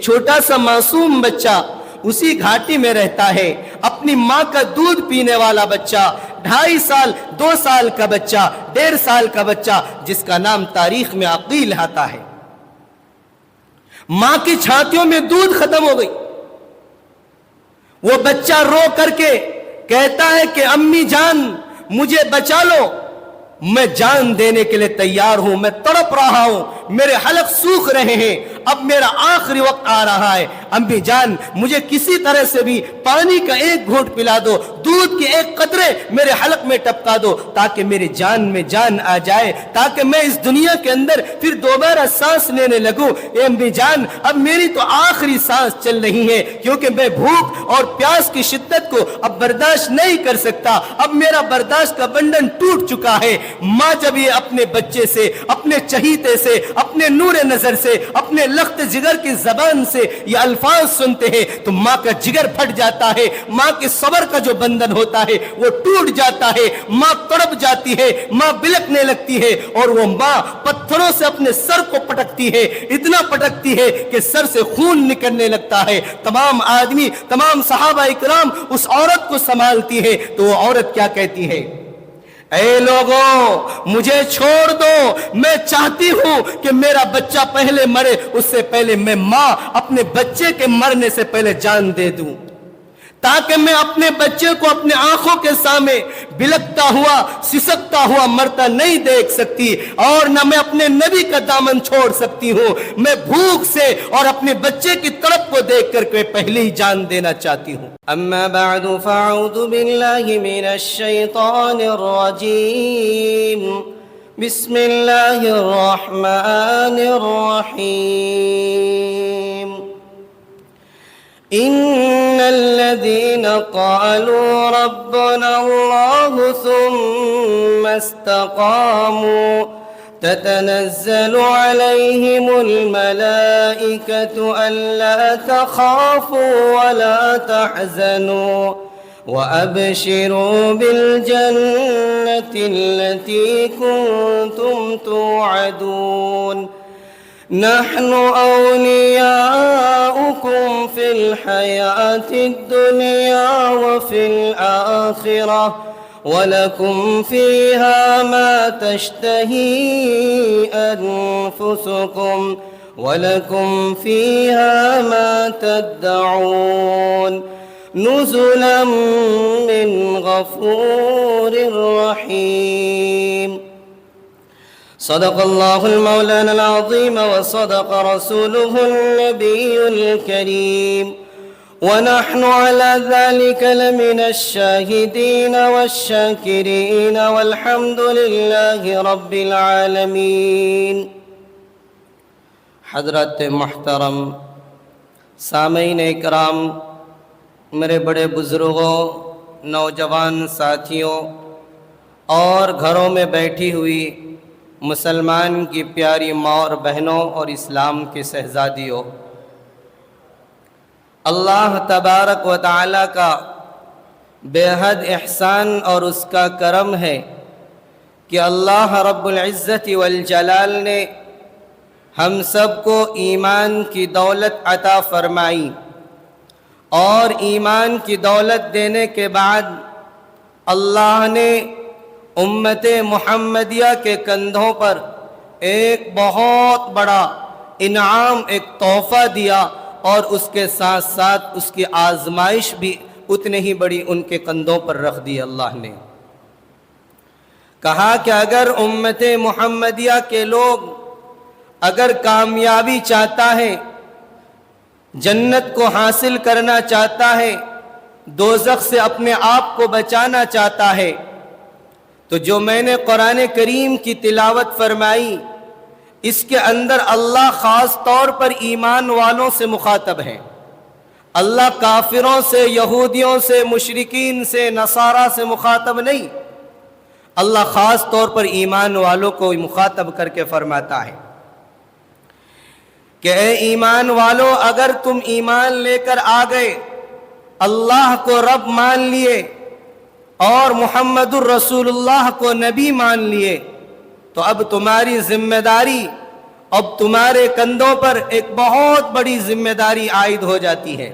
چھوٹا سا معصوم بچہ اسی گھاٹی میں رہتا ہے، اپنی ماں کا دودھ پینے والا بچہ، 2.5 سال 2 سال کا بچہ، 1.5 سال کا بچہ، جس کا نام تاریخ میں عقیل آتا ہے۔ ماں کی چھاتیوں میں دودھ ختم ہو گئی، وہ بچہ رو کر کے کہتا ہے کہ امی جان مجھے بچا لو، میں جان دینے کے لیے تیار ہوں، میں تڑپ رہا ہوں، میرے حلق سوکھ رہے ہیں، اب میرا آخری وقت آ رہا ہے، امی جان مجھے کسی طرح سے بھی پانی کا ایک گھونٹ پلا دو، دودھ کے ایک قطرے میرے حلق میں ٹپکا دو تاکہ میری جان میں جان آ جائے، تاکہ میں اس دنیا کے اندر پھر دوبارہ سانس لینے لگوں۔ اے امی جان اب میری تو آخری سانس چل رہی ہے، کیونکہ میں بھوک اور پیاس کی شدت کو اب برداشت نہیں کر سکتا، اب میرا برداشت کا بندھن ٹوٹ چکا ہے۔ ماں جب یہ اپنے بچے سے، اپنے چہیتے سے، اپنے نور نظر سے، اپنے لخت جگر کی زبان سے یہ الفاظ سنتے ہیں تو ماں کا جگر پھٹ جاتا ہے، ماں کے صبر کا جو بندھن ہوتا ہے وہ ٹوٹ جاتا ہے، ماں تڑپ جاتی ہے، ماں بلکنے لگتی ہے، اور وہ ماں پتھروں سے اپنے سر کو پٹکتی ہے، اتنا پٹکتی ہے کہ سر سے خون نکلنے لگتا ہے۔ تمام آدمی، تمام صحابہ اکرام اس عورت کو سنبھالتی ہے تو وہ عورت کیا کہتی ہے؟ اے لوگوں مجھے چھوڑ دو، میں چاہتی ہوں کہ میرا بچہ پہلے مرے، اس سے پہلے میں ماں اپنے بچے کے مرنے سے پہلے جان دے دوں، تاکہ میں اپنے بچے کو اپنے آنکھوں کے سامنے بلکتا ہوا، سسکتا ہوا مرتا نہیں دیکھ سکتی، اور نہ میں اپنے نبی کا دامن چھوڑ سکتی ہوں۔ میں بھوک سے اور اپنے بچے کی تڑپ کو دیکھ کر کے پہلے ہی جان دینا چاہتی ہوں۔ اما بعد فاعوذ باللہ من الشیطان الرجیم، بسم اللہ الرحمن الرحیم۔ ان الذين قالوا ربنا الله ثم استقاموا تتنزل عليهم الملائكة ألا تخافوا ولا تحزنوا وأبشروا بالجنة التي كنتم توعدون نحن أولياؤكم في الحياة الدنيا وفي الآخرة ولكم فيها ما تشتهي أنفسكم ولكم فيها ما تدعون نزلا من غفور رحيم۔ صدق الله المولانا العظيم وصدق رسوله النبي الكريم، ونحن على ذلك لمن الشاهدين والشاكرين والحمد لله رب العالمين۔ حضرت محترم سامعین اکرام، میرے بڑے بزرگوں، نوجوان ساتھیوں اور گھروں میں بیٹھی ہوئی مسلمان کی پیاری ماں اور بہنوں اور اسلام کے شہزادیوں، اللہ تبارک و تعالی کا بے حد احسان اور اس کا کرم ہے کہ اللہ رب العزت والجلال نے ہم سب کو ایمان کی دولت عطا فرمائی، اور ایمان کی دولت دینے کے بعد اللہ نے امت محمدیہ کے کندھوں پر ایک بہت بڑا انعام، ایک تحفہ دیا، اور اس کے ساتھ ساتھ اس کی آزمائش بھی اتنے ہی بڑی ان کے کندھوں پر رکھ دی۔ اللہ نے کہا کہ اگر امت محمدیہ کے لوگ اگر کامیابی چاہتا ہے، جنت کو حاصل کرنا چاہتا ہے، دوزخ سے اپنے آپ کو بچانا چاہتا ہے، تو جو میں نے قرآن کریم کی تلاوت فرمائی اس کے اندر اللہ خاص طور پر ایمان والوں سے مخاطب ہے۔ اللہ کافروں سے، یہودیوں سے، مشرکین سے، نصارہ سے مخاطب نہیں، اللہ خاص طور پر ایمان والوں کو مخاطب کر کے فرماتا ہے کہ اے ایمان والو، اگر تم ایمان لے کر آ گئے، اللہ کو رب مان لیے اور محمد الرسول اللہ کو نبی مان لیے، تو اب تمہاری ذمہ داری اب تمہارے کندھوں پر ایک بہت بڑی ذمہ داری عائد ہو جاتی ہے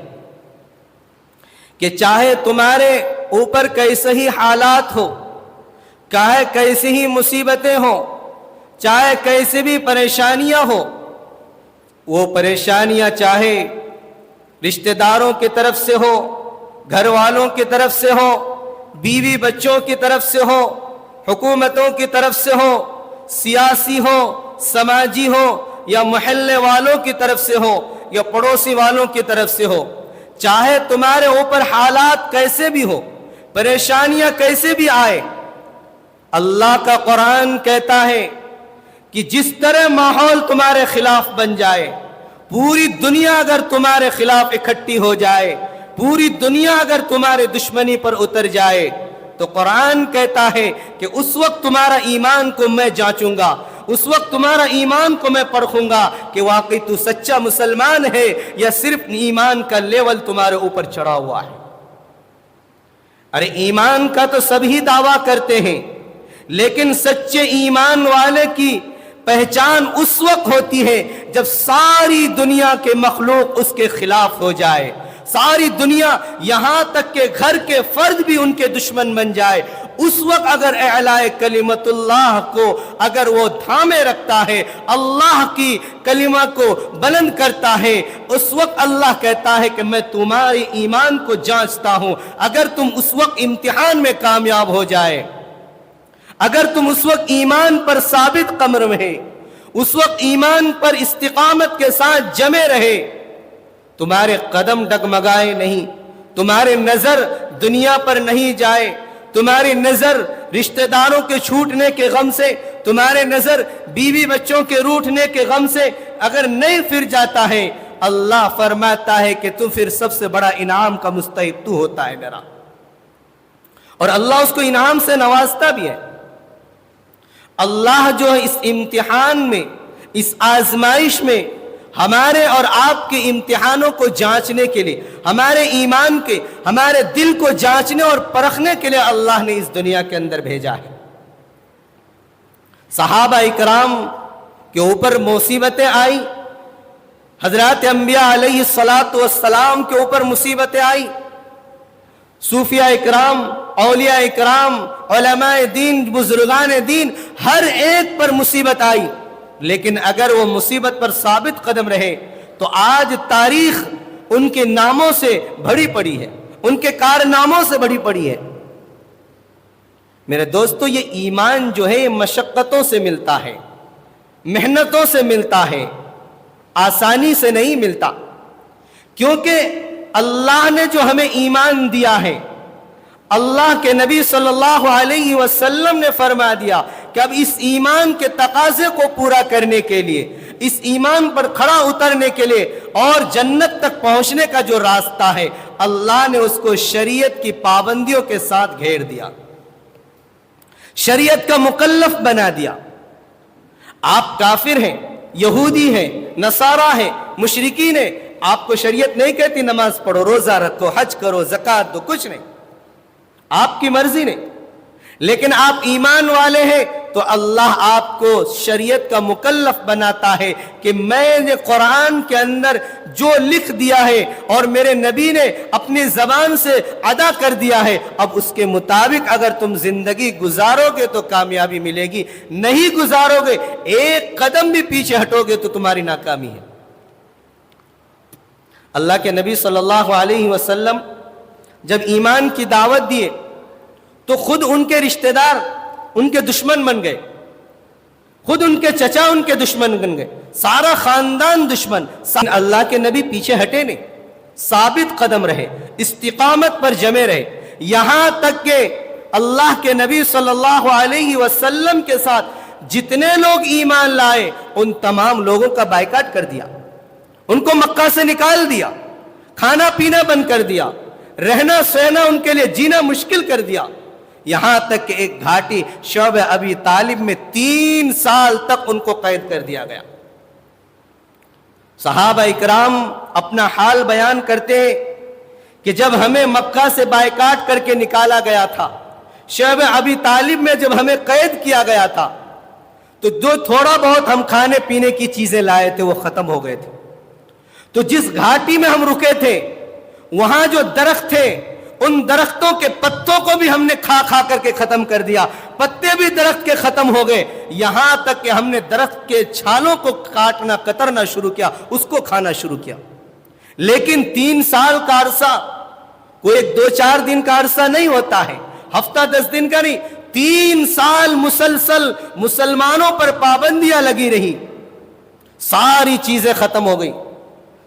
کہ چاہے تمہارے اوپر کیسے ہی حالات ہو، چاہے کیسی ہی مصیبتیں ہوں، چاہے کیسی بھی پریشانیاں ہو، وہ پریشانیاں چاہے رشتہ داروں کی طرف سے ہو، گھر والوں کی طرف سے ہو، بیوی بچوں کی طرف سے ہو، حکومتوں کی طرف سے ہو، سیاسی ہو، سماجی ہو، یا محلے والوں کی طرف سے ہو، یا پڑوسی والوں کی طرف سے ہو، چاہے تمہارے اوپر حالات کیسے بھی ہو، پریشانیاں کیسے بھی آئے، اللہ کا قرآن کہتا ہے کہ جس طرح ماحول تمہارے خلاف بن جائے، پوری دنیا اگر تمہارے خلاف اکٹھی ہو جائے، پوری دنیا اگر تمہارے دشمنی پر اتر جائے، تو قرآن کہتا ہے کہ اس وقت تمہارا ایمان کو میں جانچوں گا، اس وقت تمہارا ایمان کو میں پرکھوں گا کہ واقعی تو سچا مسلمان ہے یا صرف ایمان کا لیول تمہارے اوپر چڑھا ہوا ہے۔ ارے ایمان کا تو سبھی دعویٰ کرتے ہیں، لیکن سچے ایمان والے کی پہچان اس وقت ہوتی ہے جب ساری دنیا کے مخلوق اس کے خلاف ہو جائے، ساری دنیا یہاں تک کہ گھر کے فرد بھی ان کے دشمن بن جائے، اس وقت اگر اعلاء کلمت اللہ کو اگر وہ تھامے رکھتا ہے، اللہ کی کلمہ کو بلند کرتا ہے، اس وقت اللہ کہتا ہے کہ میں تمہاری ایمان کو جانچتا ہوں۔ اگر تم اس وقت امتحان میں کامیاب ہو جائے، اگر تم اس وقت ایمان پر ثابت قدم رہے، اس وقت ایمان پر استقامت کے ساتھ جمے رہے، تمہارے قدم ڈگمگائے نہیں، تمہاری نظر دنیا پر نہیں جائے، تمہاری نظر رشتہ داروں کے چھوٹنے کے غم سے، تمہاری نظر بیوی بچوں کے روٹھنے کے غم سے اگر نہیں پھر جاتا ہے، اللہ فرماتا ہے کہ تم پھر سب سے بڑا انعام کا مستحق تو ہوتا ہے میرا، اور اللہ اس کو انعام سے نوازتا بھی ہے۔ اللہ جو ہے اس امتحان میں، اس آزمائش میں ہمارے اور آپ کے امتحانوں کو جانچنے کے لیے، ہمارے ایمان کے، ہمارے دل کو جانچنے اور پرکھنے کے لیے اللہ نے اس دنیا کے اندر بھیجا ہے۔ صحابہ اکرام کے اوپر مصیبتیں آئی، حضرات انبیاء علیہ السلام کے اوپر مصیبتیں آئی، صوفیاء اکرام، اولیاء اکرام، علماء دین، بزرگان دین، ہر ایک پر مصیبت آئی، لیکن اگر وہ مصیبت پر ثابت قدم رہے تو آج تاریخ ان کے ناموں سے بھری پڑی ہے، ان کے کارناموں سے بھری پڑی ہے۔ میرے دوستو، یہ ایمان جو ہے مشقتوں سے ملتا ہے، محنتوں سے ملتا ہے، آسانی سے نہیں ملتا، کیونکہ اللہ نے جو ہمیں ایمان دیا ہے، اللہ کے نبی صلی اللہ علیہ وسلم نے فرما دیا کہ اب اس ایمان کے تقاضے کو پورا کرنے کے لیے، اس ایمان پر کھڑا اترنے کے لیے اور جنت تک پہنچنے کا جو راستہ ہے، اللہ نے اس کو شریعت کی پابندیوں کے ساتھ گھیر دیا، شریعت کا مکلف بنا دیا۔ آپ کافر ہیں، یہودی ہیں، نصارہ ہیں، مشرکین ہیں، آپ کو شریعت نہیں کہتی نماز پڑھو، روزہ رکھو، حج کرو، زکوٰۃ دو، کچھ نہیں، آپ کی مرضی نہیں، لیکن آپ ایمان والے ہیں تو اللہ آپ کو شریعت کا مکلف بناتا ہے کہ میں نے قرآن کے اندر جو لکھ دیا ہے اور میرے نبی نے اپنی زبان سے ادا کر دیا ہے، اب اس کے مطابق اگر تم زندگی گزارو گے تو کامیابی ملے گی، نہیں گزارو گے، ایک قدم بھی پیچھے ہٹو گے تو تمہاری ناکامی ہے۔ اللہ کے نبی صلی اللہ علیہ وسلم جب ایمان کی دعوت دیے تو خود ان کے رشتہ دار ان کے دشمن بن گئے، خود ان کے چچا ان کے دشمن بن گئے، سارا خاندان دشمن۔ اللہ کے نبی پیچھے ہٹے نہیں، ثابت قدم رہے، استقامت پر جمے رہے، یہاں تک کہ اللہ کے نبی صلی اللہ علیہ وسلم کے ساتھ جتنے لوگ ایمان لائے ان تمام لوگوں کا بائیکاٹ کر دیا، ان کو مکہ سے نکال دیا، کھانا پینا بند کر دیا، رہنا سہنا ان کے لیے جینا مشکل کر دیا، یہاں تک کہ ایک گھاٹی شعب ابی طالب میں 3 سال تک ان کو قید کر دیا گیا۔ صحابہ اکرام اپنا حال بیان کرتے ہیں کہ جب ہمیں مکہ سے بائیکاٹ کر کے نکالا گیا تھا، شعب ابی طالب میں جب ہمیں قید کیا گیا تھا، تو جو تھوڑا بہت ہم کھانے پینے کی چیزیں لائے تھے وہ ختم ہو گئے تھے. تو جس گھاٹی میں ہم رکے تھے وہاں جو درخت تھے ان درختوں کے پتوں کو بھی ہم نے کھا کھا کر کے ختم کر دیا. پتے بھی درخت کے ختم ہو گئے, یہاں تک کہ ہم نے درخت کے چھالوں کو کاٹنا کترنا شروع کیا, اس کو کھانا شروع کیا. لیکن 3 سال کا عرصہ کوئی 2-4 دن کا عرصہ نہیں ہوتا ہے, ہفتہ 10 دن کا نہیں, 3 سال مسلسل مسلمانوں پر پابندیاں لگی رہی, ساری چیزیں ختم ہو گئی.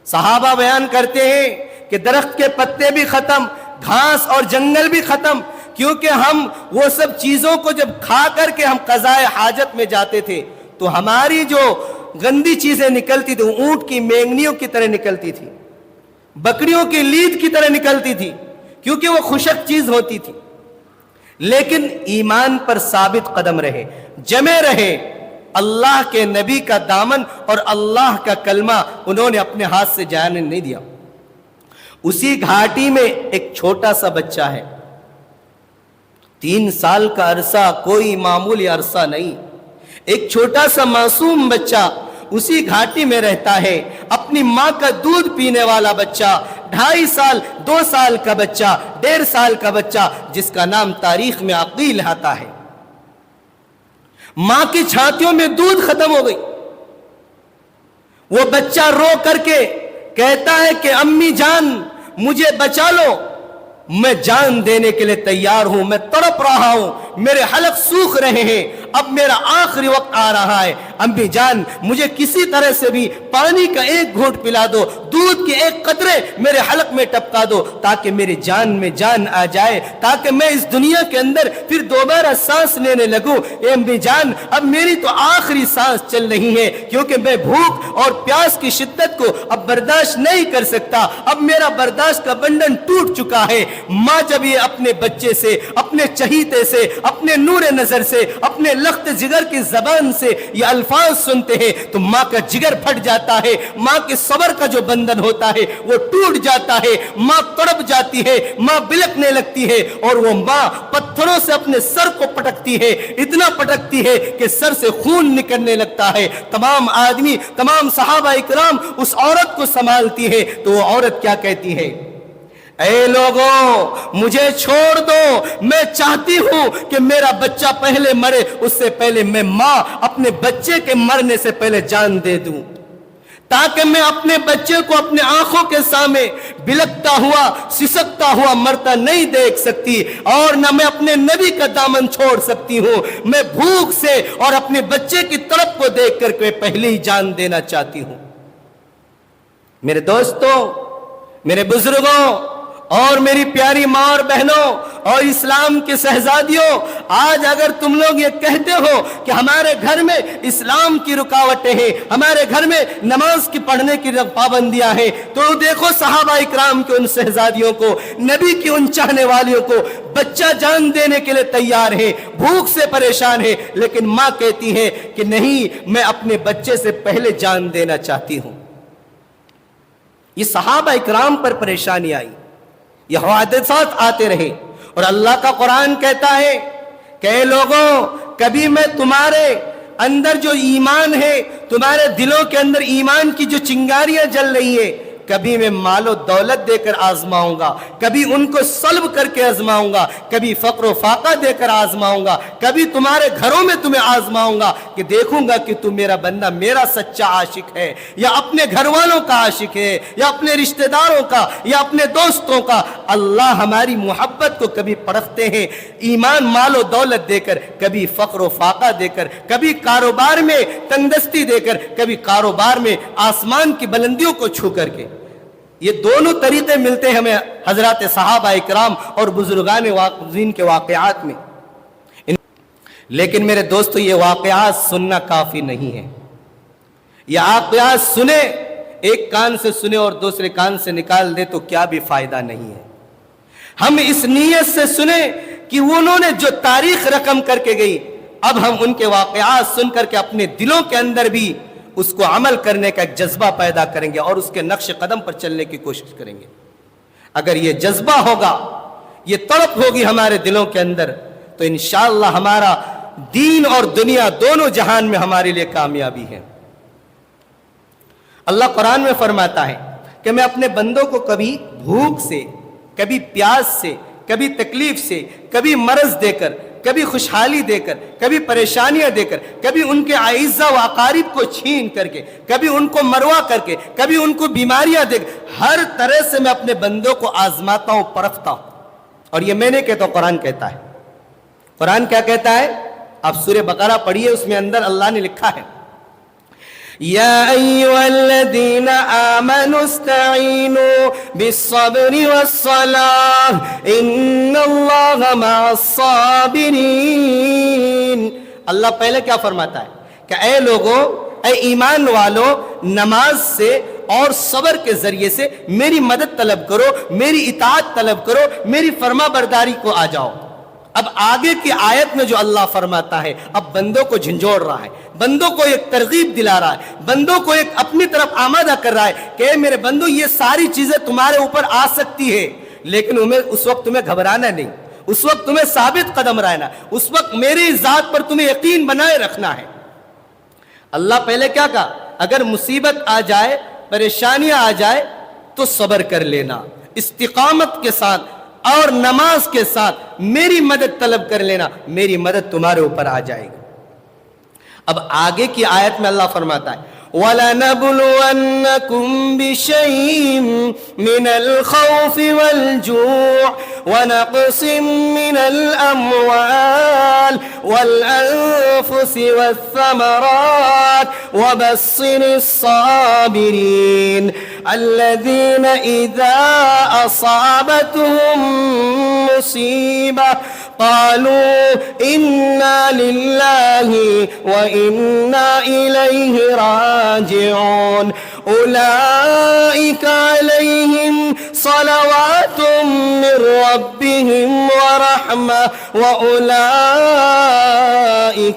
صحابہ بیان کرتے ہیں کہ درخت کے پتے بھی ختم, گھاس اور جنگل بھی ختم, کیونکہ ہم وہ سب چیزوں کو جب کھا کر کے ہم قضائے حاجت میں جاتے تھے تو ہماری جو گندی چیزیں نکلتی تھی اونٹ کی مینگنیوں کی طرح نکلتی تھی, بکریوں کی لید کی طرح نکلتی تھی, کیونکہ وہ خشک چیز ہوتی تھی. لیکن ایمان پر ثابت قدم رہے, جمے رہے, اللہ کے نبی کا دامن اور اللہ کا کلمہ انہوں نے اپنے ہاتھ سے جانے نہیں دیا. اسی گھاٹی میں ایک چھوٹا سا بچہ ہے, 3 سال کا عرصہ کوئی معمولی عرصہ نہیں, ایک چھوٹا سا معصوم بچہ اسی گھاٹی میں رہتا ہے, اپنی ماں کا دودھ پینے والا بچہ, 2.5 سال 2 سال کا بچہ, 1.5 سال کا بچہ, جس کا نام تاریخ میں عقیل آتا ہے. ماں کی چھاتیوں میں دودھ ختم ہو گئی. وہ بچہ رو کر کے کہتا ہے کہ امی جان مجھے بچا لو, میں جان دینے کے لیے تیار ہوں, میں تڑپ رہا ہوں, میرے حلق سوکھ رہے ہیں, اب میرا آخری وقت آ رہا ہے, امی جان مجھے کسی طرح سے بھی پانی کا ایک گھونٹ پلا دو, دودھ کے ایک قطرے میرے حلق میں ٹپکا دو, تاکہ میری جان میں جان آ جائے, تاکہ میں اس دنیا کے اندر پھر دوبارہ سانس لینے لگوں. اے امی جان اب میری تو آخری سانس چل رہی ہے, کیونکہ میں بھوک اور پیاس کی شدت کو اب برداشت نہیں کر سکتا, اب میرا برداشت کا بندھن ٹوٹ چکا ہے. ماں جب یہ اپنے بچے سے, اپنے چہیتے سے, اپنے نور نظر سے, اپنے لخت جگر کی زبان سے یہ الفاظ سنتے ہیں تو ماں کا جگر پھٹ جاتا ہے, ماں کے صبر کا جو بندھن ہوتا ہے وہ ٹوٹ جاتا ہے, ماں تڑپ جاتی ہے, ماں بلکنے لگتی ہے, اور وہ ماں پتھروں سے اپنے سر کو پٹکتی ہے, اتنا پٹکتی ہے کہ سر سے خون نکلنے لگتا ہے. تمام آدمی, تمام صحابہ اکرام اس عورت کو سنبھالتی ہے تو وہ عورت کیا کہتی ہے, اے لوگوں مجھے چھوڑ دو, میں چاہتی ہوں کہ میرا بچہ پہلے مرے, اس سے پہلے میں ماں اپنے بچے کے مرنے سے پہلے جان دے دوں, تاکہ میں اپنے بچے کو اپنے آنکھوں کے سامنے بلکتا ہوا سسکتا ہوا مرتا نہیں دیکھ سکتی, اور نہ میں اپنے نبی کا دامن چھوڑ سکتی ہوں. میں بھوک سے اور اپنے بچے کی تڑپ کو دیکھ کر کے پہلے ہی جان دینا چاہتی ہوں. میرے دوستوں, میرے بزرگوں اور میری پیاری ماں اور بہنوں اور اسلام کے شہزادیوں, آج اگر تم لوگ یہ کہتے ہو کہ ہمارے گھر میں اسلام کی رکاوٹیں ہیں, ہمارے گھر میں نماز کی پڑھنے کی پابندیاں ہیں, تو دیکھو صحابہ اکرام کے ان شہزادیوں کو, نبی کی ان چاہنے والیوں کو, بچہ جان دینے کے لیے تیار ہے, بھوک سے پریشان ہے, لیکن ماں کہتی ہے کہ نہیں, میں اپنے بچے سے پہلے جان دینا چاہتی ہوں. یہ صحابہ اکرام پر پریشانی آئی, یہ حوادثات آتے رہے, اور اللہ کا قرآن کہتا ہے کہ اے لوگوں کبھی میں تمہارے اندر جو ایمان ہے, تمہارے دلوں کے اندر ایمان کی جو چنگاریاں جل رہی ہیں, کبھی میں مال و دولت دے کر آزماؤں گا, کبھی ان کو سلب کر کے آزماؤں گا, کبھی فقر و فاقہ دے کر آزماؤں گا, کبھی تمہارے گھروں میں تمہیں آزماؤں گا کہ دیکھوں گا کہ تم میرا بندہ میرا سچا عاشق ہے یا اپنے گھر والوں کا عاشق ہے یا اپنے رشتہ داروں کا یا اپنے دوستوں کا. اللہ ہماری محبت کو کبھی پرکھتے ہیں, ایمان مال و دولت دے کر, کبھی فقر و فاقہ دے کر, کبھی کاروبار میں تنگدستی دے کر, کبھی کاروبار میں آسمان کی بلندیوں کو چھو کر کے. یہ دونوں طریقے ملتے ہیں ہمیں حضرات صحابہ اکرام اور بزرگان واقعین کے واقعات میں. لیکن میرے دوستو یہ واقعات سننا کافی نہیں ہے. یہ واقعات سنے, ایک کان سے سنے اور دوسرے کان سے نکال دے تو کیا بھی فائدہ نہیں ہے. ہم اس نیت سے سنے کہ انہوں نے جو تاریخ رقم کر کے گئی, اب ہم ان کے واقعات سن کر کے اپنے دلوں کے اندر بھی اس کو عمل کرنے کا ایک جذبہ پیدا کریں گے اور اس کے نقش قدم پر چلنے کی کوشش کریں گے. اگر یہ جذبہ ہوگا, یہ تڑپ ہوگی ہمارے دلوں کے اندر, تو انشاءاللہ ہمارا دین اور دنیا دونوں جہان میں ہمارے لیے کامیابی ہے۔ اللہ قرآن میں فرماتا ہے کہ میں اپنے بندوں کو کبھی بھوک سے، کبھی پیاس سے، کبھی تکلیف سے، کبھی مرض دے کر، کبھی خوشحالی دے کر، کبھی پریشانیاں دے کر، کبھی ان کے اعزہ و اقارب کو چھین کر کے، کبھی ان کو مروا کر کے، کبھی ان کو بیماریاں دے کر، ہر طرح سے میں اپنے بندوں کو آزماتا ہوں، پرکھتا ہوں۔ اور یہ میں نے کہتا ہوں، قرآن کہتا ہے۔ قرآن کیا کہتا ہے؟ آپ سورہ بقرہ پڑھیے، اس میں اندر اللہ نے لکھا ہے يا أيها الذين آمنوا استعينوا بالصبر والصلاة إن الله مع الصابرين۔ اللہ پہلے کیا فرماتا ہے کہ اے لوگوں، اے ایمان والو، نماز سے اور صبر کے ذریعے سے میری مدد طلب کرو، میری اطاعت طلب کرو، میری فرما برداری کو آ جاؤ۔ اب آگے کی آیت میں جو اللہ فرماتا ہے، اب بندوں کو جھنجھوڑ رہا ہے، بندوں کو ایک ترغیب دلا رہا ہے، بندوں کو ایک اپنی طرف آمادہ کر رہا ہے کہ اے میرے بندو، یہ ساری چیزیں تمہارے اوپر آ سکتی ہے، لیکن اس وقت تمہیں گھبرانا نہیں، اس وقت تمہیں ثابت قدم رہنا، اس وقت میری ذات پر تمہیں یقین بنائے رکھنا ہے۔ اللہ پہلے کیا کہا؟ اگر مصیبت آ جائے، پریشانیاں آ جائے تو صبر کر لینا، استقامت کے ساتھ اور نماز کے ساتھ میری مدد طلب کر لینا، میری مدد تمہارے اوپر آ جائے گی۔ اب آگے کی آیت میں اللہ فرماتا ہے وَلَنَبْلُوَنَّكُمْ بِشَيْءٍ مِّنَ الْخَوْفِ وَالْجُوعِ وَنَقْصٍ مِّنَ الْأَمْوَالِ وَالْأَنفُسِ وَالثَّمَرَاتِ وَبَشِّرِ الصَّابِرِينَ الَّذِينَ إِذَا أَصَابَتْهُم مُّصِيبَةٌ قالوا إنا لله وإنا إليه راجعون أولئك عليهم صلوات من ربهم ورحمة وأولئك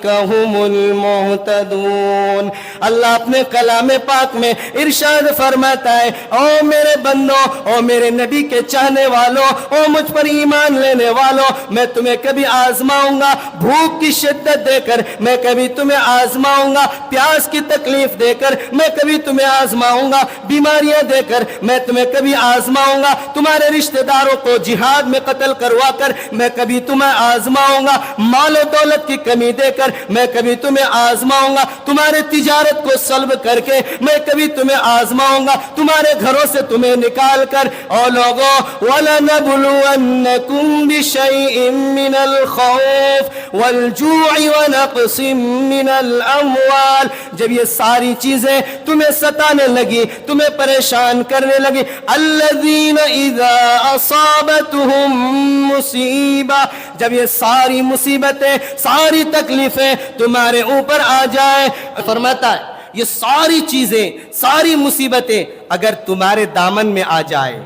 هم المهتدون۔ اللہ اپنے کلام پاک میں ارشاد فرماتا ہے، او میرے بندوں، او میرے نبی کے چاہنے والوں، او مجھ پر ایمان لینے والوں، میں تمہیں کبھی آزماؤں گا بھوک کی شدت دے کر، میں کبھی تمہیں آزماؤں گا پیاس کی تکلیف دے کر، میں کبھی تمہیں آزماؤں گا بیماریاں دے کر، میں تمہیں کبھی آزماؤں گا تمہارے رشتہ داروں کو جہاد میں قتل کروا کر، میں کبھی تمہیں آزماؤں گا مال و دولت کی کمی دے کر، میں کبھی تمہیں آزماؤں گا تمہارے تجارت کو سلب کر کے، میں کبھی تمہیں آزماؤں گا تمہارے گھروں سے تمہیں نکال کر۔ اور لوگوں، وَلَنَبْلُوَنَّكُمْ بِشَيْءٍ مِّنَ الْخَوْفِ وَالْجُوعِ وَنَقْصٍ مِّنَ الْأَمْوَالِ، جب یہ ساری چیزیں تمہیں ستانے لگی، تمہیں پریشان کرنے لگی، الَّذِينَ إِذَا أَصَابَتْهُم مُّصِيبَةٌ، جب یہ ساری مصیبتیں، ساری تکلیفیں تمہارے اوپر آ جائیں، فرماتا ہے یہ ساری چیزیں، ساری مصیبتیں اگر تمہارے دامن میں آ جائے،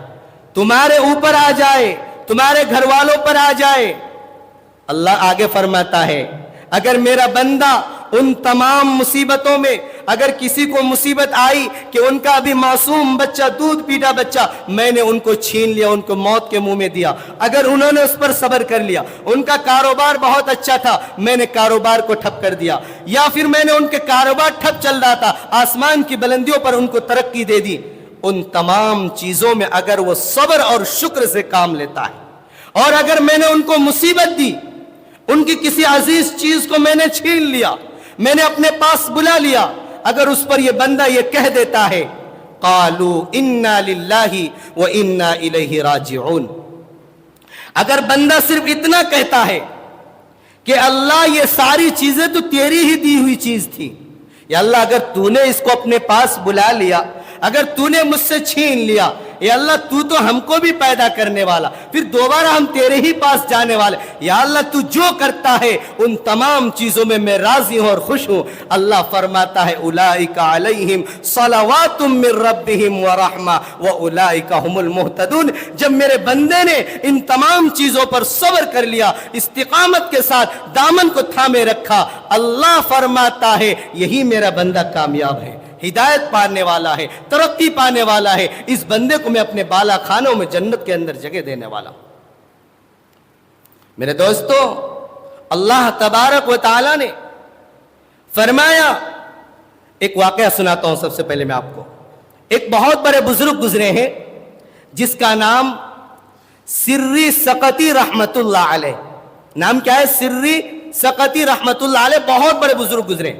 تمہارے اوپر آ جائے، تمہارے گھر والوں پر آ جائے، اللہ آگے فرماتا ہے اگر میرا بندہ ان تمام مصیبتوں میں، اگر کسی کو مصیبت آئی کہ ان کا ابھی معصوم بچہ، دودھ پیتا بچہ، میں نے ان کو چھین لیا، ان کو موت کے منہ میں دیا، اگر انہوں نے اس پر صبر کر لیا، ان کا کاروبار بہت اچھا تھا، میں نے کاروبار کو ٹھپ کر دیا، یا پھر میں نے ان کے کاروبار ٹھپ چل رہا تھا، آسمان کی بلندیوں پر ان کو ترقی دے دی، ان تمام چیزوں میں اگر وہ صبر اور شکر سے کام لیتا ہے، اور اگر میں نے ان کو مصیبت دی، ان کی کسی عزیز چیز کو میں نے چھین لیا، میں نے اپنے پاس بلا لیا، اگر اس پر یہ بندہ یہ کہہ دیتا ہے قالوا انا للہ وانا الیہ راجعون، اگر بندہ صرف اتنا کہتا ہے کہ اللہ یہ ساری چیزیں تو تیری ہی دی ہوئی چیز تھی، یا اللہ اگر تو نے اس کو اپنے پاس بلا لیا، اگر تو نے مجھ سے چھین لیا، یا اللہ تو ہم کو بھی پیدا کرنے والا، پھر دوبارہ ہم تیرے ہی پاس جانے والے، یا اللہ تو جو کرتا ہے ان تمام چیزوں میں میں راضی ہوں اور خوش ہوں۔ اللہ فرماتا ہے اولئک علیہم صلوات من ربہم ورحمہ واولئک هم المہتدون، جب میرے بندے نے ان تمام چیزوں پر صبر کر لیا، استقامت کے ساتھ دامن کو تھامے رکھا، اللہ فرماتا ہے یہی میرا بندہ کامیاب ہے، ہدایت پانے والا ہے، ترقی پانے والا ہے، اس بندے کو میں اپنے بالا خانوں میں جنت کے اندر جگہ دینے والا ہوں۔ میرے دوستو، اللہ تبارک و تعالی نے فرمایا، ایک واقعہ سناتا ہوں سب سے پہلے میں آپ کو. ایک بہت بڑے بزرگ گزرے ہیں جس کا نام سری سقطی رحمت اللہ علیہ. نام کیا ہے؟ سری سقطی رحمت اللہ علیہ. بہت بڑے بزرگ گزرے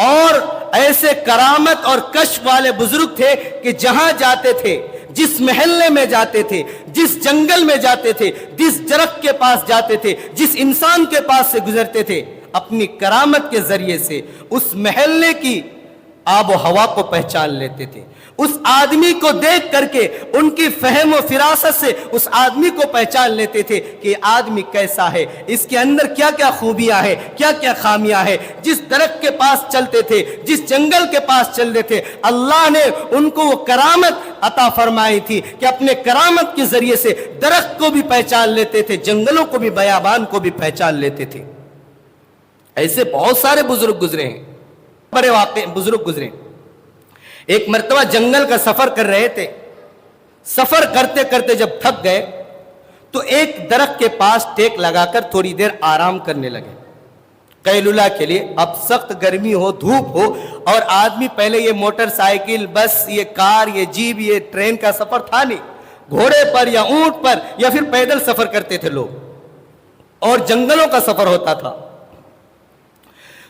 اور ایسے کرامت اور کشف والے بزرگ تھے کہ جہاں جاتے تھے، جس محلے میں جاتے تھے، جس جنگل میں جاتے تھے، جس درخت کے پاس جاتے تھے، جس انسان کے پاس سے گزرتے تھے، اپنی کرامت کے ذریعے سے اس محلے کی آب و ہوا کو پہچان لیتے تھے. اس آدمی کو دیکھ کر کے ان کی فہم و فراست سے اس آدمی کو پہچان لیتے تھے کہ یہ آدمی کیسا ہے، اس کے اندر کیا کیا خوبیاں ہیں، کیا کیا خامیاں ہیں. جس درخت کے پاس چلتے تھے، جس جنگل کے پاس چلتے تھے، اللہ نے ان کو وہ کرامت عطا فرمائی تھی کہ اپنے کرامت کے ذریعے سے درخت کو بھی پہچان لیتے تھے، جنگلوں کو بھی، بیابان کو بھی پہچان لیتے تھے. ایسے بہت سارے بزرگ گزرے ہیں، بڑے واقع بزرگ گزرے. ایک مرتبہ جنگل کا سفر کر رہے تھے. سفر کرتے کرتے جب تھک گئے تو ایک درخت کے پاس ٹیک لگا کر تھوڑی دیر آرام کرنے لگے قیلولہ کے لیے. اب سخت گرمی ہو، دھوپ ہو، اور آدمی پہلے یہ موٹر سائیکل، بس، یہ کار، یہ جیپ، یہ ٹرین کا سفر تھا نہیں. گھوڑے پر یا اونٹ پر یا پھر پیدل سفر کرتے تھے لوگ، اور جنگلوں کا سفر ہوتا تھا.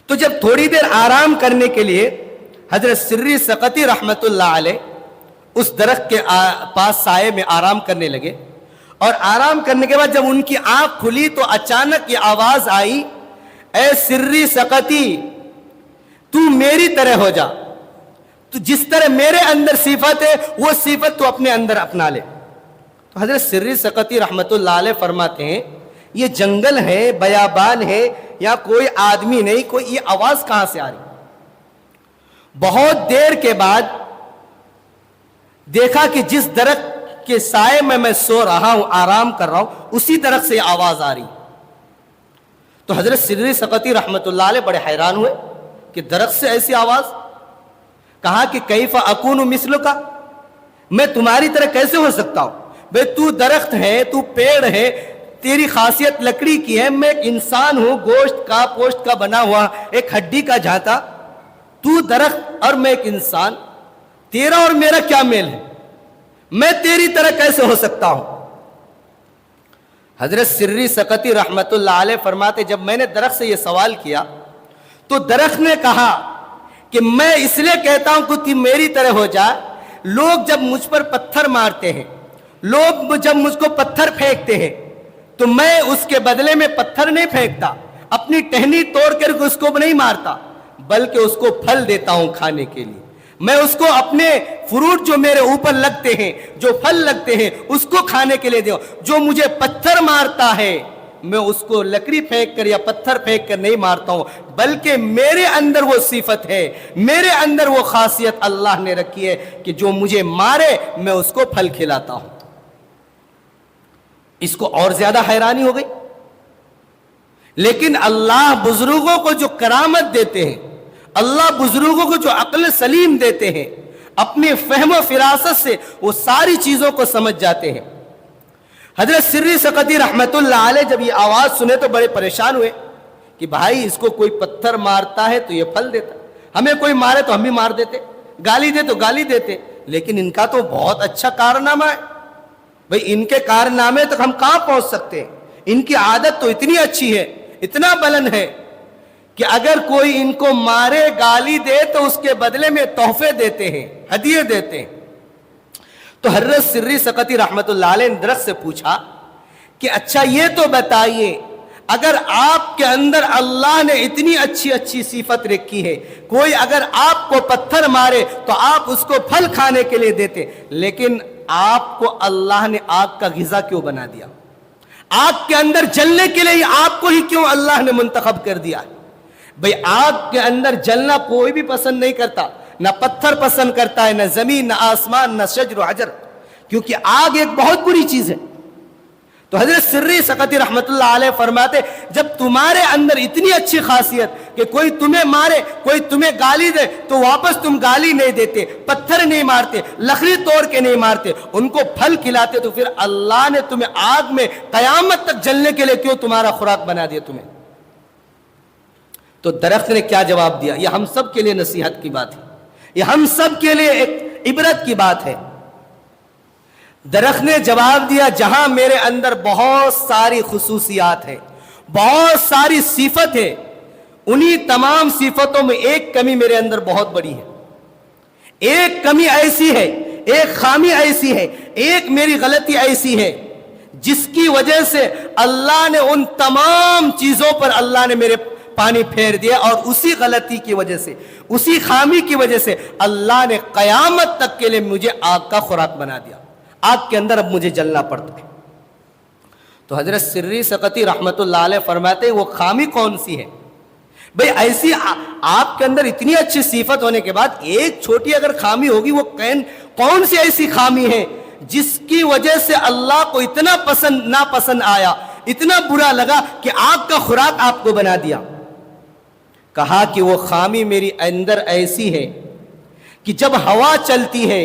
تو جب تھوڑی دیر آرام کرنے کے لیے حضرت سری سقطی رحمت اللہ علیہ اس درخت کے پاس سائے میں آرام کرنے لگے، اور آرام کرنے کے بعد جب ان کی آنکھ کھلی تو اچانک یہ آواز آئی، اے سری سقطی، تو میری طرح ہو جا، تو جس طرح میرے اندر صفت ہے وہ صفت تو اپنے اندر اپنا لے. تو حضرت سری سقطی رحمت اللہ علیہ فرماتے ہیں یہ جنگل ہے، بیابان ہے، یا کوئی آدمی نہیں، کوئی یہ آواز کہاں سے آ رہی؟ بہت دیر کے بعد دیکھا کہ جس درخت کے سائے میں سو رہا ہوں، آرام کر رہا ہوں، اسی درخت سے آواز آ رہی. تو حضرت سری سقطی رحمت اللہ علیہ بڑے حیران ہوئے کہ درخت سے ایسی آواز. کہا کہ کیف اکون مثلک، میں تمہاری طرح کیسے ہو سکتا ہوں؟ بھئی تو درخت ہے، تو پیڑ ہے، تیری خاصیت لکڑی کی ہے، میں ایک انسان ہوں، گوشت کا پوشت کا بنا ہوا، ایک ہڈی کا جھانتا. تو درخت اور میں ایک انسان، تیرا اور میرا کیا میل ہے؟ میں تیری طرح کیسے ہو سکتا ہوں؟ حضرت سری سقطی رحمت اللہ علیہ فرماتے جب میں نے درخت سے یہ سوال کیا تو درخت نے کہا کہ میں اس لیے کہتا ہوں کہ تو میری طرح ہو جائے. لوگ جب مجھ پر پتھر مارتے ہیں، لوگ جب مجھ کو پتھر پھینکتے ہیں تو میں اس کے بدلے میں پتھر نہیں پھینکتا، اپنی ٹہنی توڑ کر اس کو نہیں مارتا، بلکہ اس کو پھل دیتا ہوں کھانے کے لیے. میں اس کو اپنے فروٹ جو میرے اوپر لگتے ہیں، جو پھل لگتے ہیں، اس کو کھانے کے لیے دوں. جو مجھے پتھر مارتا ہے میں اس کو لکڑی پھینک کر یا پتھر پھینک کر نہیں مارتا ہوں، بلکہ میرے اندر وہ صفت ہے، میرے اندر وہ خاصیت اللہ نے رکھی ہے کہ جو مجھے مارے میں اس کو پھل کھلاتا ہوں. اس کو اور زیادہ حیرانی ہو گئی. لیکن اللہ بزرگوں کو جو کرامت دیتے ہیں، اللہ بزرگوں کو جو عقل سلیم دیتے ہیں، اپنی فہم و فراست سے وہ ساری چیزوں کو سمجھ جاتے ہیں. حضرت سری سقطی رحمت اللہ علیہ جب یہ آواز سنے تو بڑے پریشان ہوئے کہ بھائی اس کو کوئی پتھر مارتا ہے تو یہ پھل دیتا، ہمیں کوئی مارے تو ہم بھی مار دیتے، گالی دے تو گالی دیتے، لیکن ان کا تو بہت اچھا کارنامہ ہے. بھئی ان کے کارنامے تک ہم کہاں پہنچ سکتے ہیں؟ ان کی عادت تو اتنی اچھی ہے، اتنا بلند ہے کہ اگر کوئی ان کو مارے، گالی دے تو اس کے بدلے میں تحفے دیتے ہیں، ہدیے دیتے ہیں. تو حضرت سری سقطی رحمت اللہ علیہ نے درخت سے پوچھا کہ اچھا یہ تو بتائیے، اگر آپ کے اندر اللہ نے اتنی اچھی اچھی صفت رکھی ہے، کوئی اگر آپ کو پتھر مارے تو آپ اس کو پھل کھانے کے لیے دیتے، لیکن آپ کو اللہ نے آگ کا غذا کیوں بنا دیا؟ آگ کے اندر جلنے کے لیے آپ کو ہی کیوں اللہ نے منتخب کر دیا؟ بھئی آگ کے اندر جلنا کوئی بھی پسند نہیں کرتا، نہ پتھر پسند کرتا ہے، نہ زمین، نہ آسمان، نہ شجر و حجر، کیونکہ آگ ایک بہت بری چیز ہے. تو حضرت سری سقطی رحمت اللہ علیہ فرماتے جب تمہارے اندر اتنی اچھی خاصیت کہ کوئی تمہیں مارے، کوئی تمہیں گالی دے تو واپس تم گالی نہیں دیتے، پتھر نہیں مارتے، لکڑی توڑ کے نہیں مارتے، ان کو پھل کھلاتے، تو پھر اللہ نے تمہیں آگ میں قیامت تک جلنے کے لیے کیوں تمہارا خوراک بنا دیا تمہیں؟ تو درخت نے کیا جواب دیا؟ یہ ہم سب کے لیے نصیحت کی بات ہے، یہ ہم سب کے لیے ایک عبرت کی بات ہے۔ درخت نے جواب دیا جہاں میرے اندر بہت ساری خصوصیات ہیں، بہت ساری صفت ہے، انہی تمام صفتوں میں ایک کمی میرے اندر بہت بڑی ہے، ایک کمی ایسی ہے، ایک خامی ایسی ہے، ایک میری غلطی ایسی ہے جس کی وجہ سے اللہ نے ان تمام چیزوں پر اللہ نے میرے پانی پھیر دیا، اور اسی غلطی کی وجہ سے، اسی خامی کی وجہ سے اللہ نے قیامت تک کے لیے مجھے آگ کا خوراک بنا دیا، آگ کے اندر اب مجھے جلنا پڑتا ہے۔ تو حضرت سری سقطی رحمت اللہ علیہ فرماتے ہیں وہ خامی کون سی ہے؟ بھئی ایسی آپ کے اندر اتنی اچھی صفت ہونے کے بعد ایک چھوٹی اگر خامی ہوگی، وہ کون سی ایسی خامی ہے جس کی وجہ سے اللہ کو اتنا ناپسند آیا، اتنا برا لگا کہ آگ کا خوراک آپ کو بنا دیا؟ کہا کہ وہ خامی میری اندر ایسی ہے کہ جب ہوا چلتی ہے،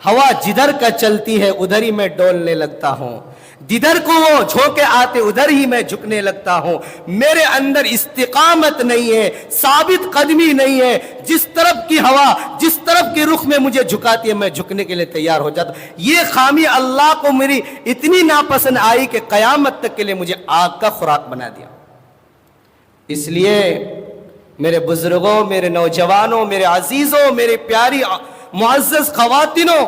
ہوا جدھر کا چلتی ہے ادھر ہی میں ڈولنے لگتا ہوں، جدھر کو وہ جھونکے آتے ادھر ہی میں جھکنے لگتا ہوں، میرے اندر استقامت نہیں ہے، ثابت قدمی نہیں ہے، جس طرف کی ہوا جس طرف کے رخ میں مجھے جھکاتی ہے میں جھکنے کے لیے تیار ہو جاتا ہوں۔ یہ خامی اللہ کو میری اتنی ناپسند آئی کہ قیامت تک کے لیے مجھے آگ کا خوراک بنا دیا۔ اس لیے میرے بزرگوں، میرے نوجوانوں، میرے عزیزوں، میرے پیاری معزز خواتینوں،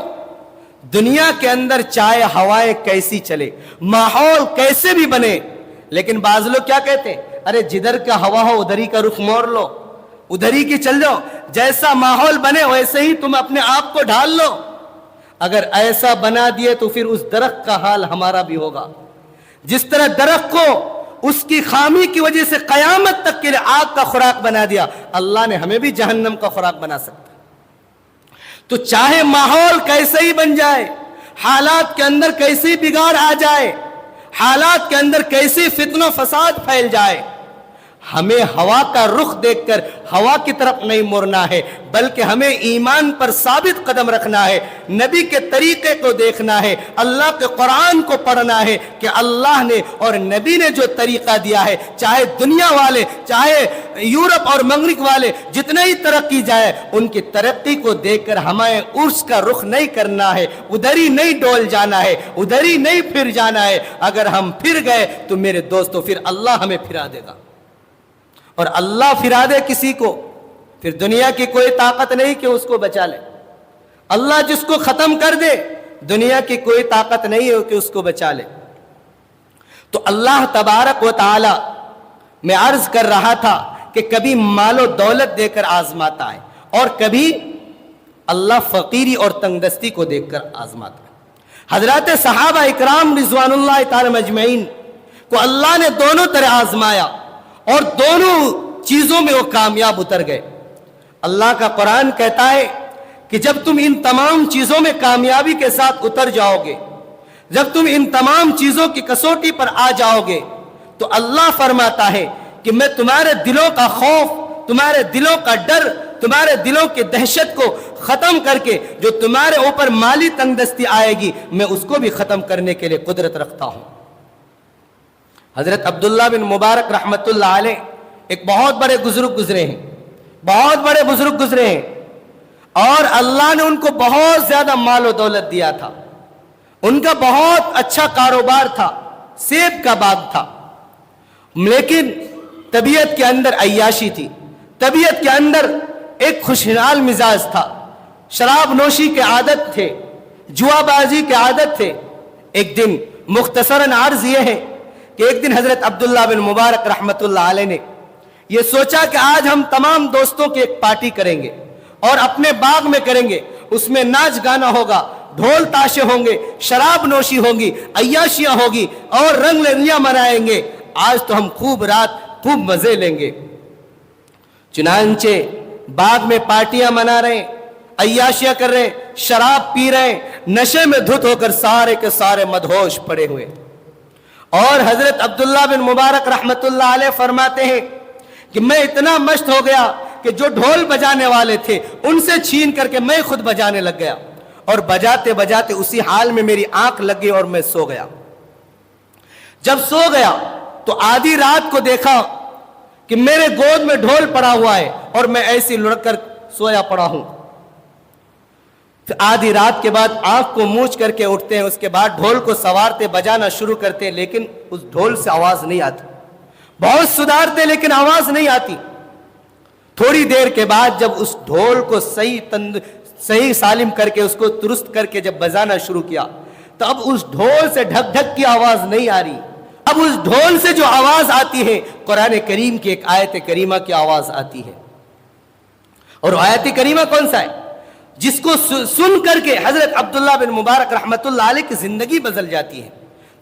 دنیا کے اندر چاہے ہوائیں کیسی چلے، ماحول کیسے بھی بنے، لیکن بعض لوگ کیا کہتے ہیں؟ ارے جدھر کا ہوا ہو ادھر ہی کا رخ موڑ لو، ادھر ہی کی چل جاؤ، جیسا ماحول بنے ویسے ہی تم اپنے آپ کو ڈھال لو۔ اگر ایسا بنا دیے تو پھر اس درخت کا حال ہمارا بھی ہوگا، جس طرح درخت کو اس کی خامی کی وجہ سے قیامت تک کے لیے آگ کا خوراک بنا دیا، اللہ نے ہمیں بھی جہنم کا خوراک بنا سکتا۔ تو چاہے ماحول کیسے ہی بن جائے، حالات کے اندر کیسے بگاڑ آ جائے، حالات کے اندر کیسے فتنہ و فساد پھیل جائے، ہمیں ہوا کا رخ دیکھ کر ہوا کی طرف نہیں مڑنا ہے، بلکہ ہمیں ایمان پر ثابت قدم رکھنا ہے، نبی کے طریقے کو دیکھنا ہے، اللہ کے قرآن کو پڑھنا ہے کہ اللہ نے اور نبی نے جو طریقہ دیا ہے، چاہے دنیا والے، چاہے یورپ اور مغرب والے جتنے ہی ترقی جائے، ان کی ترقی کو دیکھ کر ہمیں عرش کا رخ نہیں کرنا ہے، ادھر ہی نہیں ڈول جانا ہے، ادھر ہی نہیں پھر جانا ہے۔ اگر ہم پھر گئے تو میرے دوستو پھر اللہ ہمیں پھرا دے گا، اور اللہ پھرا دے کسی کو پھر دنیا کی کوئی طاقت نہیں کہ اس کو بچا لے۔ اللہ جس کو ختم کر دے دنیا کی کوئی طاقت نہیں ہے کہ اس کو بچا لے۔ تو اللہ تبارک و تعالی، میں عرض کر رہا تھا کہ کبھی مال و دولت دے کر آزماتا ہے، اور کبھی اللہ فقیری اور تنگ دستی کو دیکھ کر آزماتا ہے۔ حضرات صحابہ اکرام رضوان اللہ تعالی مجمعین کو اللہ نے دونوں طرح آزمایا، اور دونوں چیزوں میں وہ کامیاب اتر گئے۔ اللہ کا قرآن کہتا ہے کہ جب تم ان تمام چیزوں میں کامیابی کے ساتھ اتر جاؤ گے، جب تم ان تمام چیزوں کی کسوٹی پر آ جاؤ گے، تو اللہ فرماتا ہے کہ میں تمہارے دلوں کا خوف، تمہارے دلوں کا ڈر، تمہارے دلوں کی دہشت کو ختم کر کے جو تمہارے اوپر مالی تنگ دستی آئے گی، میں اس کو بھی ختم کرنے کے لیے قدرت رکھتا ہوں۔ حضرت عبداللہ بن مبارک رحمت اللہ علیہ ایک بہت بڑے بزرگ گزرے ہیں، بہت بڑے بزرگ گزرے ہیں، اور اللہ نے ان کو بہت زیادہ مال و دولت دیا تھا، ان کا بہت اچھا کاروبار تھا، سیب کا باغ تھا، لیکن طبیعت کے اندر عیاشی تھی، طبیعت کے اندر ایک خوشحال مزاج تھا، شراب نوشی کے عادت تھے، جوا بازی کے عادت تھے۔ ایک دن مختصراً عرض یہ ہے کہ ایک دن حضرت عبداللہ بن مبارک رحمت اللہ علیہ نے یہ سوچا کہ آج ہم تمام دوستوں کی ایک پارٹی کریں گے، اور اپنے باغ میں کریں گے، اس میں ناچ گانا ہوگا، ڈھول تاشے ہوں گے، شراب نوشی ہوگی، عیاشیاں ہوگی، اور رنگ رلیاں منائیں گے۔ آج تو ہم خوب رات خوب مزے لیں گے۔ چنانچہ باغ میں پارٹیاں منا رہے ہیں، عیاشیاں کر رہے ہیں، شراب پی رہے ہیں، نشے میں دھت ہو کر سارے کے سارے مدہوش پڑے ہوئے۔ اور حضرت عبداللہ بن مبارک رحمت اللہ علیہ فرماتے ہیں کہ میں اتنا مست ہو گیا کہ جو ڈھول بجانے والے تھے ان سے چھین کر کے میں خود بجانے لگ گیا، اور بجاتے بجاتے اسی حال میں میری آنکھ لگ گئی اور میں سو گیا۔ جب سو گیا تو آدھی رات کو دیکھا کہ کہ میرے گود میں ڈھول پڑا ہوا ہے اور میں ایسی لڑک کر سویا پڑا ہوں. پھر آدھی رات کے بعد آنکھ کو موچ کر کے اٹھتے ہیں, اس کے بعد ڈھول کو سوارتے بجانا شروع کرتے ہیں, لیکن اس ڈھول سے آواز نہیں آتی. بہت سدھارتے لیکن آواز نہیں آتی. تھوڑی دیر کے بعد جب اس ڈھول کو صحیح سالم کر کے اس کو درست کر کے جب بجانا شروع کیا تو اب اس ڈھول سے ڈھک ڈھک کی آواز نہیں آ رہی. اب اس ڈھول سے جو آواز آتی ہے قرآن کریم کی ایک آیت کریمہ کی آواز آتی ہے. اور آیت کریمہ کون سا ہے؟ جس کو سن کر کے حضرت عبداللہ بن مبارک رحمت اللہ علیہ کی زندگی بدل جاتی ہے.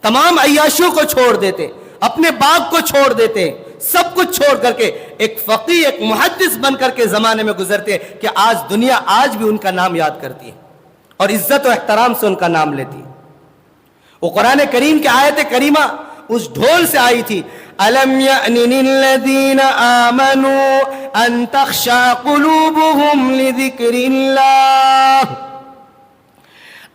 تمام عیاشیوں کو چھوڑ دیتے, اپنے باغ کو چھوڑ دیتے, سب کچھ چھوڑ کر کے ایک فقیہ, ایک محدث بن کر کے زمانے میں گزرتے کہ آج دنیا آج بھی ان کا نام یاد کرتی ہے اور عزت و احترام سے ان کا نام لیتی ہے. وہ قرآن کریم کی آیت کریمہ اس ڈھول سے آئی تھی. أَلَمْ يَأْنِ لِلَّذِينَ آمَنُوا أَن تَخْشَعَ قُلُوبُهُمْ لِذِكْرِ اللَّهِ.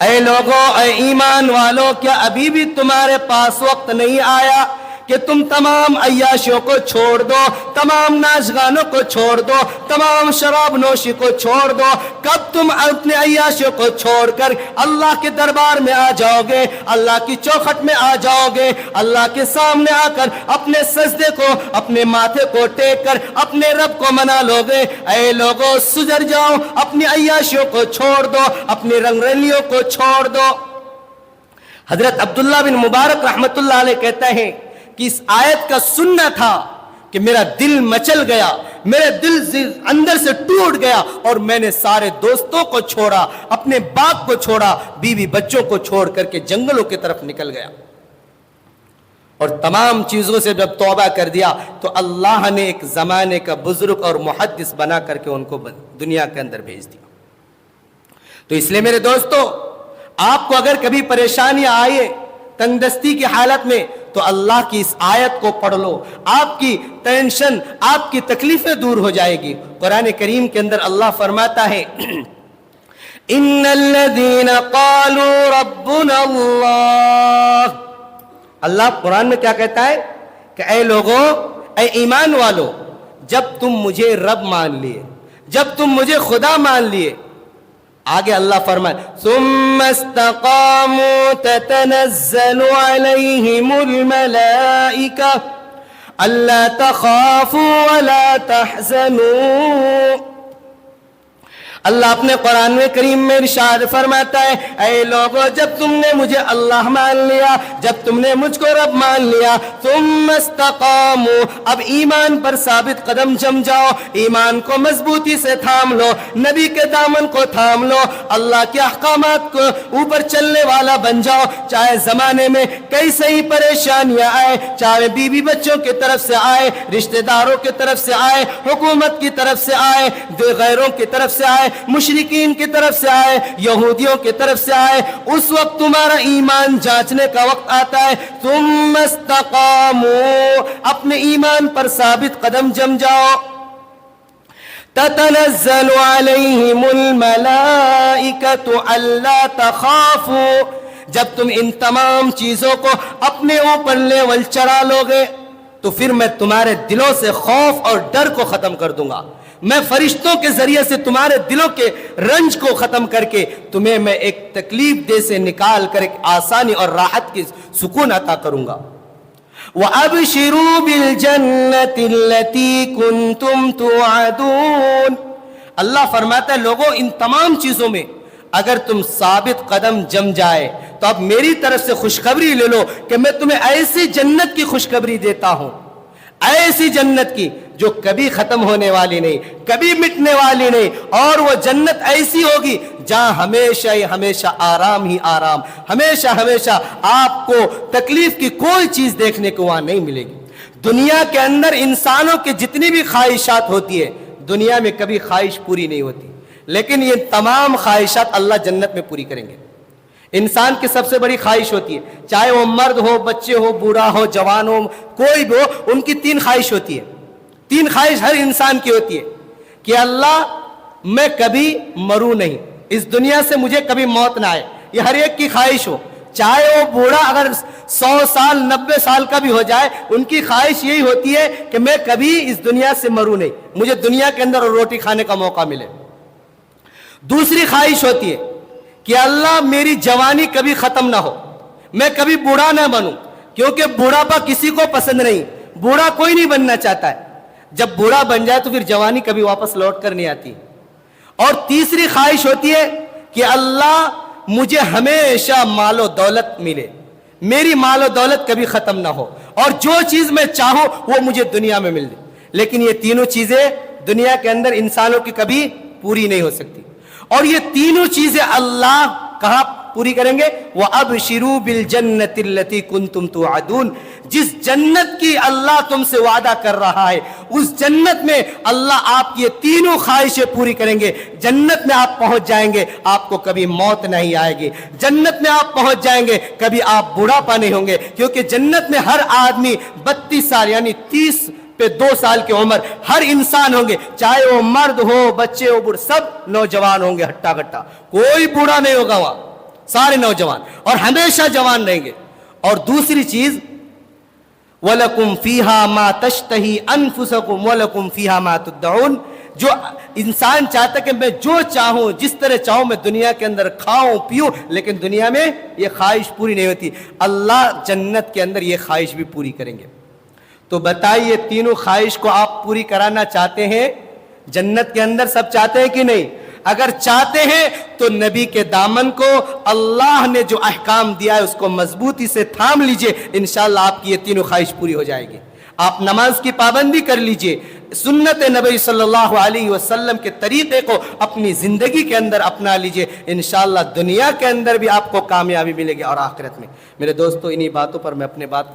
اے لوگو, اے ایمان والو, کیا ابھی بھی تمہارے پاس وقت نہیں آیا کہ تم تمام عیاشیوں کو چھوڑ دو, تمام ناچ گانوں کو چھوڑ دو, تمام شراب نوشی کو چھوڑ دو؟ کب تم اپنے عیاشیوں کو چھوڑ کر اللہ کے دربار میں آ جاؤ گے, اللہ کی چوکھٹ میں آ جاؤ گے, اللہ کے سامنے آ کر اپنے سجدے کو, اپنے ماتھے کو ٹیک کر اپنے رب کو منا لو گے؟ اے لوگو, سدھر جاؤ, اپنی عیاشیوں کو چھوڑ دو, اپنی رنگ رلیوں کو چھوڑ دو. حضرت عبداللہ بن مبارک رحمت اللہ علیہ کہتا ہے کہ اس آیت کا سننا تھا کہ میرا دل مچل گیا, میرے دل اندر سے ٹوٹ گیا اور میں نے سارے دوستوں کو چھوڑا, اپنے باپ کو چھوڑا, بیوی بچوں کو چھوڑ کر کے جنگلوں کی طرف نکل گیا. اور تمام چیزوں سے جب توبہ کر دیا تو اللہ نے ایک زمانے کا بزرگ اور محدث بنا کر کے ان کو دنیا کے اندر بھیج دیا. تو اس لیے میرے دوستو, آپ کو اگر کبھی پریشانیاں آئے, تنگ دستی کی حالت میں, تو اللہ کی اس آیت کو پڑھ لو, آپ کی ٹینشن, آپ کی تکلیفیں دور ہو جائے گی. قرآن کریم کے اندر اللہ فرماتا ہے ان الذین قالوا ربنا اللہ. اللہ قرآن میں کیا کہتا ہے کہ اے لوگوں, اے ایمان والو, جب تم مجھے رب مان لیے, جب تم مجھے خدا مان لیے, آگے اللہ فرمائے ثم استقاموا تتنزل علیہم الملائکہ الا تخافوا ولا تحزنوا. اللہ اپنے قرآن کریم میں ارشاد فرماتا ہے اے لوگو, جب تم نے مجھے اللہ مان لیا, جب تم نے مجھ کو رب مان لیا, ثم استقاموا, اب ایمان پر ثابت قدم جم جاؤ, ایمان کو مضبوطی سے تھام لو, نبی کے دامن کو تھام لو, اللہ کے احکامات کو اوپر چلنے والا بن جاؤ. چاہے زمانے میں کیسے ہی پریشانیاں آئے, چاہے بیوی بچوں کی طرف سے آئے, رشتہ داروں کی طرف سے آئے, حکومت کی طرف سے آئے, غیروں کی طرف سے آئے, مشرکین کی طرف سے آئے, یہودیوں کی طرف سے آئے, اس وقت تمہارا ایمان جانچنے کا وقت آتا ہے. ثم استقاموا, اپنے ایمان پر ثابت قدم جم جاؤ. تتنزل علیہم الملائکۃ الا تخافوا, جب تم ان تمام چیزوں کو اپنے اوپر لیول چڑھا لو گے تو پھر میں تمہارے دلوں سے خوف اور ڈر کو ختم کر دوں گا. میں فرشتوں کے ذریعے سے تمہارے دلوں کے رنج کو ختم کر کے تمہیں میں ایک تکلیف دہ سے نکال کر ایک آسانی اور راحت کی سکون عطا کروں گا. وَأَبْشِرُوا بِالْجَنَّةِ الَّتِي كُنْتُمْ تُوعَدُونَ. اللہ فرماتا ہے لوگوں, ان تمام چیزوں میں اگر تم ثابت قدم جم جائے تو اب میری طرف سے خوشخبری لے لو کہ میں تمہیں ایسی جنت کی خوشخبری دیتا ہوں, ایسی جنت کی جو کبھی ختم ہونے والی نہیں, کبھی مٹنے والی نہیں, اور وہ جنت ایسی ہوگی جہاں ہمیشہ ہی ہمیشہ آرام ہی آرام, ہمیشہ ہمیشہ آپ کو تکلیف کی کوئی چیز دیکھنے کو وہاں نہیں ملے گی. دنیا کے اندر انسانوں کی جتنی بھی خواہشات ہوتی ہے, دنیا میں کبھی خواہش پوری نہیں ہوتی, لیکن یہ تمام خواہشات اللہ جنت میں پوری کریں گے. انسان کی سب سے بڑی خواہش ہوتی ہے, چاہے وہ مرد ہو, بچے ہو, بوڑھا ہو, جوان ہو, کوئی بھی ہو, ان کی 3 خواہش ہوتی ہے. 3 خواہش ہر انسان کی ہوتی ہے کہ اللہ میں کبھی مروں نہیں, اس دنیا سے مجھے کبھی موت نہ آئے, یہ ہر ایک کی خواہش ہو. چاہے وہ بوڑھا اگر 100 سال 90 سال کا بھی ہو جائے، ان کی خواہش یہی ہوتی ہے کہ میں کبھی اس دنیا سے مروں نہیں، مجھے دنیا کے اندر روٹی کھانے کا موقع ملے۔ دوسری خواہش ہوتی ہے کہ اللہ میری جوانی کبھی ختم نہ ہو، میں کبھی بوڑھا نہ بنوں، کیونکہ بوڑھاپا کسی کو پسند نہیں، بوڑھا کوئی نہیں بننا چاہتا ہے۔ جب بوڑھا بن جائے تو پھر جوانی کبھی واپس لوٹ کر نہیں آتی۔ اور تیسری خواہش ہوتی ہے کہ اللہ مجھے ہمیشہ مال و دولت ملے، میری مال و دولت کبھی ختم نہ ہو، اور جو چیز میں چاہوں وہ مجھے دنیا میں مل جائے۔ لیکن یہ تینوں چیزیں دنیا کے اندر انسانوں کی کبھی پوری نہیں ہو سکتی، اور یہ تینوں چیزیں اللہ کہاں پوری کریں گے؟ وَأَبْشِرُوا بِالْجَنَّةِ الَّتِي كُنْتُمْ تُوعَدُونَ، جس جنت کی اللہ تم سے وعدہ کر رہا ہے، اس جنت میں اللہ آپ کی یہ تینوں خواہشیں پوری کریں گے۔ جنت میں آپ پہنچ جائیں گے، آپ کو کبھی موت نہیں آئے گی، جنت میں آپ پہنچ جائیں گے، کبھی آپ بوڑھاپا نہیں ہوں گے، کیونکہ جنت میں ہر آدمی 32 سال یعنی 30 پہ 2 سال کی عمر ہر انسان ہوں گے، چاہے وہ مرد ہو بچے ہو بوڑھے، سب نوجوان ہوں گے ہٹا کٹا، کوئی بوڑھا نہیں ہوگا وہاں، سارے نوجوان اور ہمیشہ جوان رہیں گے۔ اور دوسری چیز وَلَكُمْ فِيهَا مَا تَشْتَهِي أَنفُسَكُمْ وَلَكُمْ فِيهَا مَا تُدَّعُونَ، جو انسان چاہتا کہ میں جو چاہوں جس طرح چاہوں میں دنیا کے اندر کھاؤں پیوں، لیکن دنیا میں یہ خواہش پوری نہیں ہوتی، اللہ جنت کے اندر یہ خواہش بھی پوری کریں گے۔ تو بتائیے تینوں خواہش کو آپ پوری کرانا چاہتے ہیں؟ جنت کے اندر سب چاہتے ہیں کہ نہیں؟ اگر چاہتے ہیں تو نبی کے دامن کو اللہ نے جو احکام دیا ہے اس کو مضبوطی سے تھام لیجئے، انشاءاللہ آپ کی یہ تینوں خواہش پوری ہو جائے گی۔ آپ نماز کی پابندی کر لیجئے، سنت نبی صلی اللہ علیہ وسلم کے طریقے کو اپنی زندگی کے اندر اپنا لیجئے، انشاءاللہ دنیا کے اندر بھی آپ کو کامیابی ملے گی اور آخرت میں۔ میرے دوستو، انہی باتوں پر میں اپنے بات کو